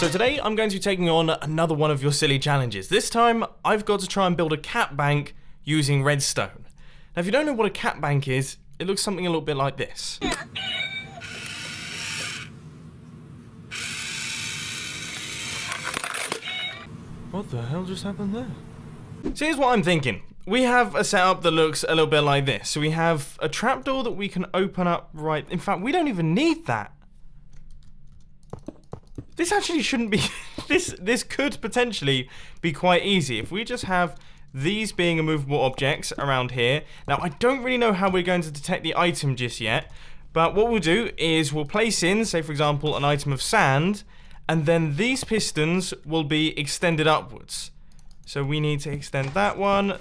So today I'm going to be taking on another one of your silly challenges. This time I've got to try and build a cat bank using redstone. Now if you don't know what a cat bank is, it looks something a little bit like this. What the hell just happened there? So here's what I'm thinking. We have a setup that looks a little bit like this. So we have a trapdoor that we can open up right... In fact, we don't even need that. This actually shouldn't be... This could potentially be quite easy. If we just have these being immovable objects around here. Now, I don't really know how we're going to detect the item just yet. But what we'll do is we'll place in, say for example, an item of sand. And then these pistons will be extended upwards. So we need to extend that one,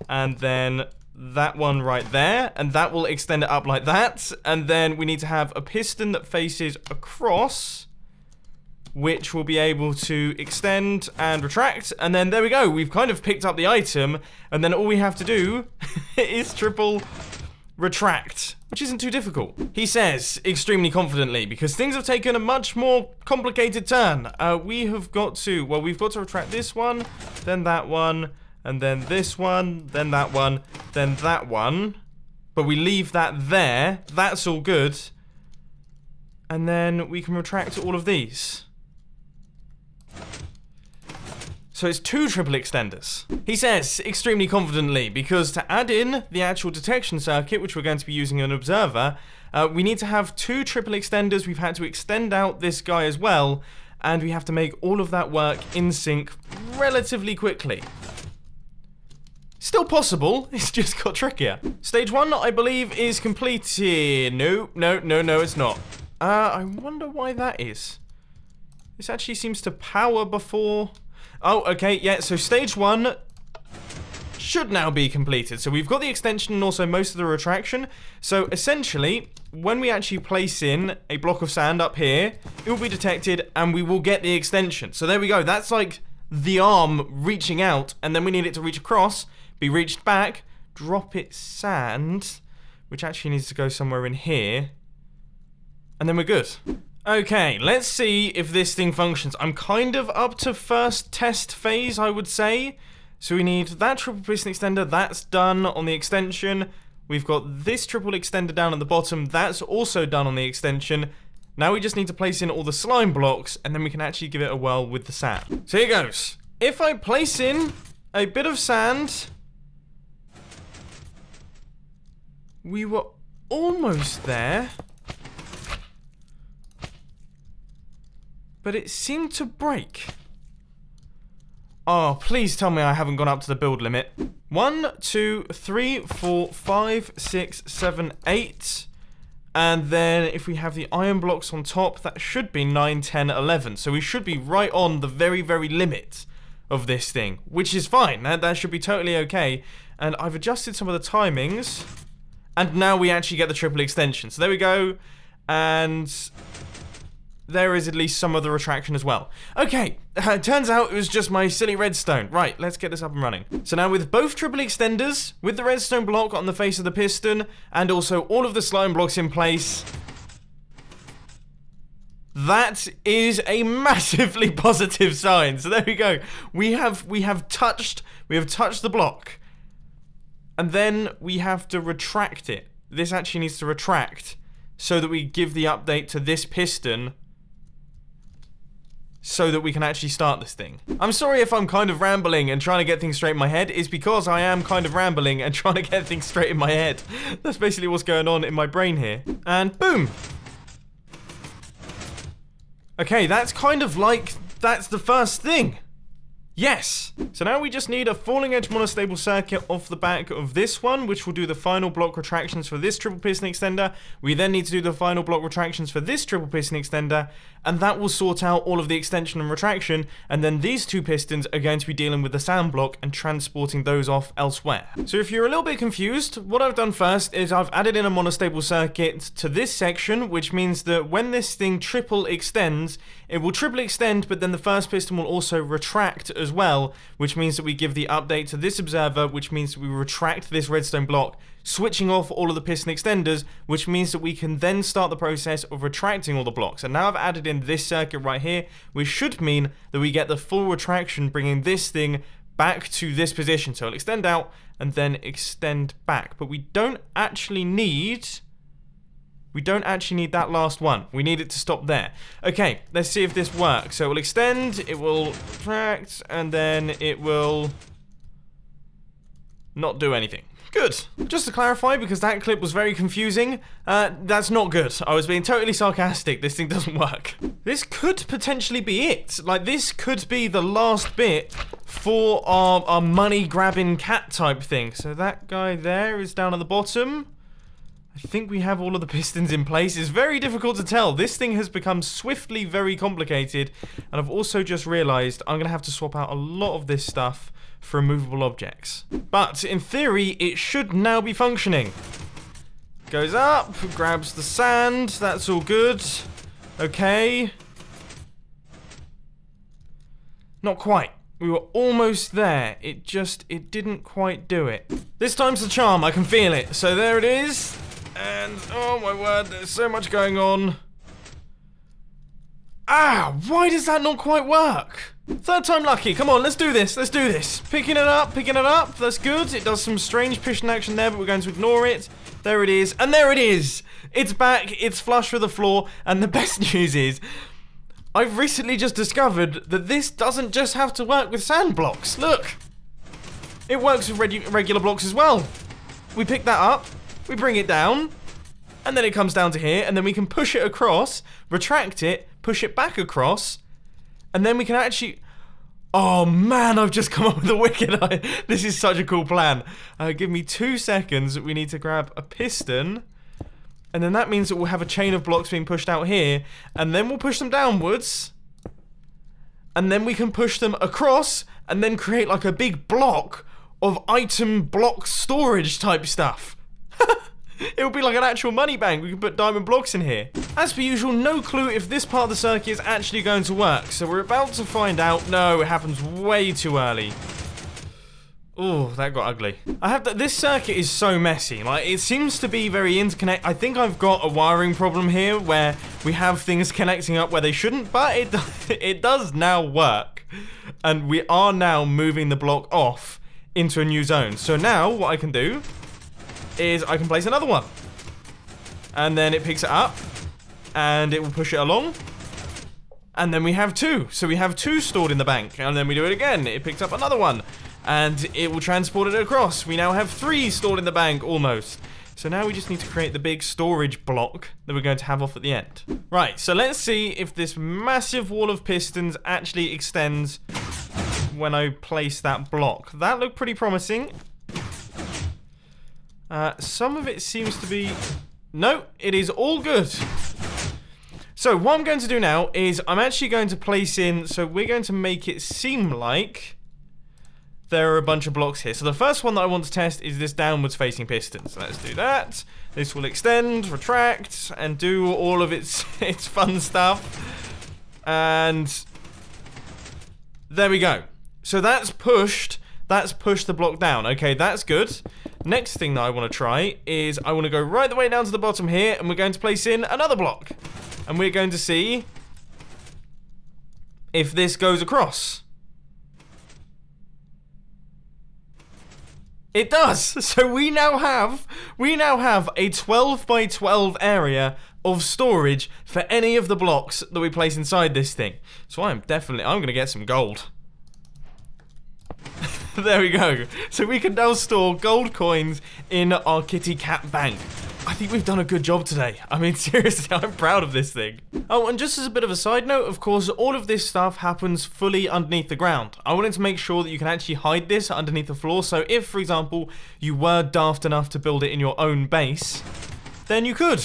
and then that one right there. And that will extend it up like that. And then we need to have a piston that faces across, which will be able to extend and retract. And then there we go. We've kind of picked up the item. And then all we have to do is triple retract, which isn't too difficult. He says, extremely confidently, because things have taken a much more complicated turn. We've got to retract this one, then that one, and then this one, then that one, then that one. But we leave that there. That's all good. And then we can retract all of these. So it's 2 triple extenders. He says, extremely confidently, because to add in the actual detection circuit, which we're going to be using an observer, we need to have 2 triple extenders. We've had to extend out this guy as well, and we have to make all of that work in sync relatively quickly. Still possible, it's just got trickier. Stage 1, I believe, is completed. No, it's not. I wonder why that is. This actually seems to power before... Oh, okay, yeah, so stage 1 should now be completed. So we've got the extension and also most of the retraction. So essentially, when we actually place in a block of sand up here, it will be detected and we will get the extension. So there we go, that's like the arm reaching out, and then we need it to reach across, be reached back, drop it sand, which actually needs to go somewhere in here, and then we're good. Okay, let's see if this thing functions. I'm kind of up to first test phase, I would say. So we need that triple piston extender. That's done on the extension. We've got this triple extender down at the bottom. That's also done on the extension. Now we just need to place in all the slime blocks, and then we can actually give it a whirl with the sand. So here goes. If I place in a bit of sand... We were almost there. But it seemed to break. Oh, please tell me I haven't gone up to the build limit. 1, 2, 3, 4, 5, 6, 7, 8. And then if we have the iron blocks on top, that should be 9, 10, 11. So we should be right on the very, very limit of this thing, which is fine. That should be totally okay. And I've adjusted some of the timings. And now we actually get the triple extension. So there we go. And... there is at least some of the retraction as well. Okay, turns out it was just my silly redstone. Right, let's get this up and running. So now with both triple extenders, with the redstone block on the face of the piston, and also all of the slime blocks in place, that is a massively positive sign. So there we go. We have touched the block. And then we have to retract it. This actually needs to retract so that we give the update to this piston, so that we can actually start this thing. I'm sorry if I'm kind of rambling and trying to get things straight in my head. It's because I am kind of rambling and trying to get things straight in my head. That's basically what's going on in my brain here. And boom! Okay, that's kind of like, that's the first thing. Yes! So now we just need a falling edge monostable circuit off the back of this one, which will do the final block retractions for this triple piston extender. We then need to do the final block retractions for this triple piston extender, and that will sort out all of the extension and retraction, and then these 2 pistons are going to be dealing with the sand block and transporting those off elsewhere. So if you're a little bit confused, what I've done first is I've added in a monostable circuit to this section, which means that when this thing triple extends, it will triple extend, but then the first piston will also retract as well, which means that we give the update to this observer, which means that we retract this redstone block, switching off all of the piston extenders, which means that we can then start the process of retracting all the blocks. And now I've added in this circuit right here, which should mean that we get the full retraction, bringing this thing back to this position. So it'll extend out and then extend back. But we don't actually need that last one. We need it to stop there. Okay, let's see if this works. So it will extend, it will retract, and then it will not do anything. Good. Just to clarify, because that clip was very confusing, that's not good. I was being totally sarcastic. This thing doesn't work. This could potentially be it. Like, this could be the last bit for our money-grabbing cat type thing. So that guy there is down at the bottom. I think we have all of the pistons in place. It's very difficult to tell. This thing has become swiftly very complicated. And I've also just realized I'm going to have to swap out a lot of this stuff for immovable objects. But in theory, it should now be functioning. Goes up, grabs the sand. That's all good. Okay. Not quite. We were almost there. It didn't quite do it. This time's the charm. I can feel it. So there it is. And, oh my word, there's so much going on. Ah, why does that not quite work? Third time lucky. Come on, let's do this. Let's do this. Picking it up. That's good. It does some strange piston action there, but we're going to ignore it. There it is. And there it is. It's back. It's flush with the floor. And the best news is, I've recently just discovered that this doesn't just have to work with sand blocks. Look. It works with regular blocks as well. We pick that up. We bring it down. And then it comes down to here. And then we can push it across. Retract it. Push it back across. And then we can actually... Oh man, I've just come up with a wicked idea. This is such a cool plan. Give me 2 seconds. We need to grab a piston. And then that means that we'll have a chain of blocks being pushed out here. And then we'll push them downwards. And then we can push them across. And then create like a big block of item block storage type stuff. It would be like an actual money bank. We can put diamond blocks in here. As per usual, no clue if this part of the circuit is actually going to work. So we're about to find out. No, it happens way too early. Oh, that got ugly. This circuit is so messy. Like, it seems to be very interconnected. I think I've got a wiring problem here where we have things connecting up where they shouldn't, but it does now work. And we are now moving the block off into a new zone. So now what I can do is I can place another one. And then it picks it up. And it will push it along. And then we have 2. So we have 2 stored in the bank. And then we do it again. It picks up another one. And it will transport it across. We now have 3 stored in the bank, almost. So now we just need to create the big storage block that we're going to have off at the end. Right, so let's see if this massive wall of pistons actually extends when I place that block. That looked pretty promising. Some of it seems to be... No, it is all good. So what I'm going to do now is I'm actually going to place in... So we're going to make it seem like there are a bunch of blocks here. So the first one that I want to test is this downwards facing piston. So let's do that. This will extend, retract, and do all of its fun stuff. And there we go. So that's pushed the block down. Okay, that's good. Next thing that I want to try is I want to go right the way down to the bottom here, and we're going to place in another block. And we're going to see if this goes across. It does. So we now have a 12 by 12 area of storage for any of the blocks that we place inside this thing. So I'm going to get some gold. There we go. So we can now store gold coins in our kitty cat bank. I think we've done a good job today. I mean, seriously, I'm proud of this thing. Oh, and just as a bit of a side note, of course, all of this stuff happens fully underneath the ground. I wanted to make sure that you can actually hide this underneath the floor. So if, for example, you were daft enough to build it in your own base, then you could.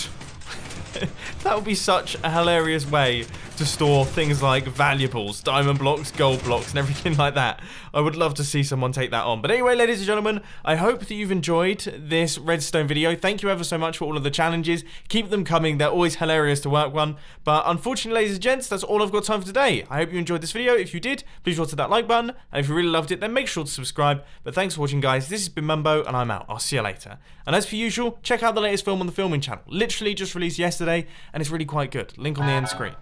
That would be such a hilarious way to store things like valuables, diamond blocks, gold blocks, and everything like that. I would love to see someone take that on. But anyway, ladies and gentlemen, I hope that you've enjoyed this redstone video. Thank you ever so much for all of the challenges. Keep them coming. They're always hilarious to work on. But unfortunately, ladies and gents, that's all I've got time for today. I hope you enjoyed this video. If you did, please hit that like button. And if you really loved it, then make sure to subscribe. But thanks for watching, guys. This has been Mumbo, and I'm out. I'll see you later. And as per usual, check out the latest film on the filming channel. Literally just released yesterday, and it's really quite good. Link on the end screen.